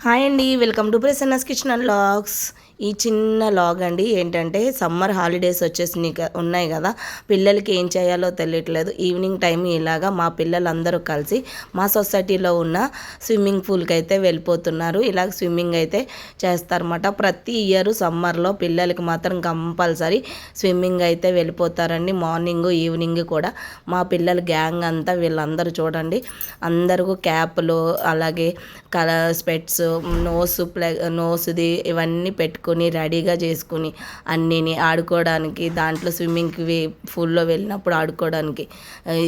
Hi అండి, welcome to Prasanna's kitchen and vlogs. ఈ చిన్న లాగ్ అండి ఏంటంటే సమ్మర్ హాలిడేస్ వచ్చేసి ఉన్నాయి కదా, పిల్లలకి ఏం చేయాలో తెలియట్లేదు. ఈవినింగ్ టైం ఇలాగా మా పిల్లలందరూ కలిసి మా సొసైటీలో ఉన్న స్విమ్మింగ్ పూల్కి అయితే వెళ్ళిపోతున్నారు. ఇలాగ స్విమ్మింగ్ అయితే చేస్తారన్నమాట. ప్రతి ఇయర్ సమ్మర్లో పిల్లలకి మాత్రం కంపల్సరీ స్విమ్మింగ్ అయితే వెళ్ళిపోతారండి. మార్నింగ్ ఈవినింగ్ కూడా మా పిల్లల గ్యాంగ్ అంతా వీళ్ళందరూ చూడండి, అందరూ క్యాప్లు అలాగే కలర్ స్పెట్స్ నోస్ది ఇవన్నీ పెట్టుకొని రెడీగా చేసుకుని అన్నీని ఆడుకోవడానికి, దాంట్లో స్విమ్మింగ్కి ఫుల్లో వెళ్ళినప్పుడు ఆడుకోవడానికి.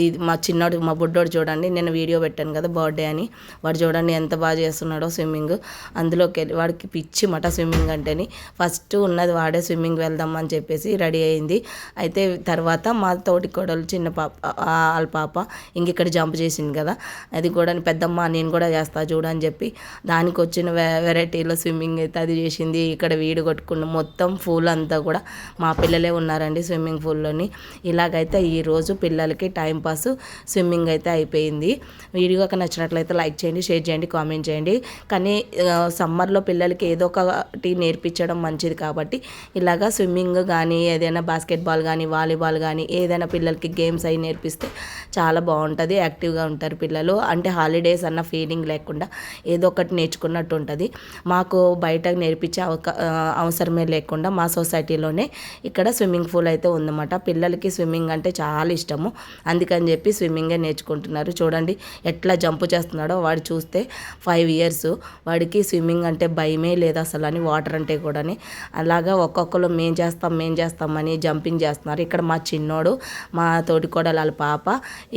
ఇది మా చిన్నోడు మా బుడ్డోడు చూడండి, నేను వీడియో పెట్టాను కదా బర్త్డే అని, వాడు చూడండి ఎంత బాగా చేస్తున్నాడో స్విమ్మింగ్. అందులోకి వెళ్ళి వాడికి పిచ్చి మట స్విమ్మింగ్ అంటేని. ఫస్ట్ ఉన్నది వాడే స్విమ్మింగ్ వెళ్దామని చెప్పేసి రెడీ అయింది. అయితే తర్వాత మా తోటి కోడలు చిన్న పాప వాళ్ళ పాప ఇక్కడ జంప్ చేసింది కదా, అది కూడా పెద్దమ్మ నేను కూడా చేస్తా చూడని చెప్పి దానికి వచ్చిన వెరైటీలో స్విమ్మింగ్ అయితే అది చేసింది. ఇక్కడ వీడు కొట్టుకున్న మొత్తం పూల్ అంతా కూడా మా పిల్లలే ఉన్నారండి స్విమ్మింగ్ పూల్లోని. ఇలాగైతే ఈరోజు పిల్లలకి టైంపాస్ స్విమ్మింగ్ అయితే అయిపోయింది. వీడియో ఒక నచ్చినట్లయితే లైక్ చేయండి, షేర్ చేయండి, కామెంట్ చేయండి. కానీ సమ్మర్లో పిల్లలకి ఏదో ఒకటి నేర్పించడం మంచిది కాబట్టి ఇలాగా స్విమ్మింగ్ కానీ ఏదైనా బాస్కెట్బాల్ కానీ వాలీబాల్ కానీ ఏదైనా పిల్లలకి గేమ్స్ అవి నేర్పిస్తే చాలా బాగుంటుంది. యాక్టివ్గా ఉంటారు పిల్లలు. అంటే హాలిడేస్ అన్న ఫీలింగ్ లేకుండా ఏదో ఒకటి నేర్చుకున్నట్టు ఉంటుంది. మాకు బయట నేర్పించే అవసరమే లేకుండా మా సొసైటీలోనే ఇక్కడ స్విమ్మింగ్ పూల్ అయితే ఉందన్నమాట. పిల్లలకి స్విమ్మింగ్ అంటే చాలా ఇష్టము, అందుకని చెప్పి స్విమ్మింగే నేర్చుకుంటున్నారు. చూడండి ఎట్లా జంప్ చేస్తున్నాడో. వాడు చూస్తే 5 years, వాడికి స్విమ్మింగ్ అంటే భయమే లేదు అసలు అని, వాటర్ అంటే కూడా. అలాగా ఒక్కొక్కరు మేం చేస్తామని జంపింగ్ చేస్తున్నారు. ఇక్కడ మా చిన్నోడు, మా తోటికోడలు వాళ్ళ పాప,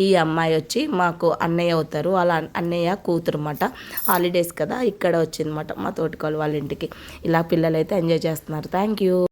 ఈ అమ్మాయి వచ్చి మాకు అన్నయ్య అవుతారు. వాళ్ళ అన్నయ్య కూతురు అన్నమాట. హాలిడేస్ కదా ఇక్కడ వచ్చిందన్నమాట మా తోటికోడలు వాళ్ళ ఇంటికి. ఇలా పిల్లలు అయితే ఎంజాయ్ చేస్తున్నారు. Thank you.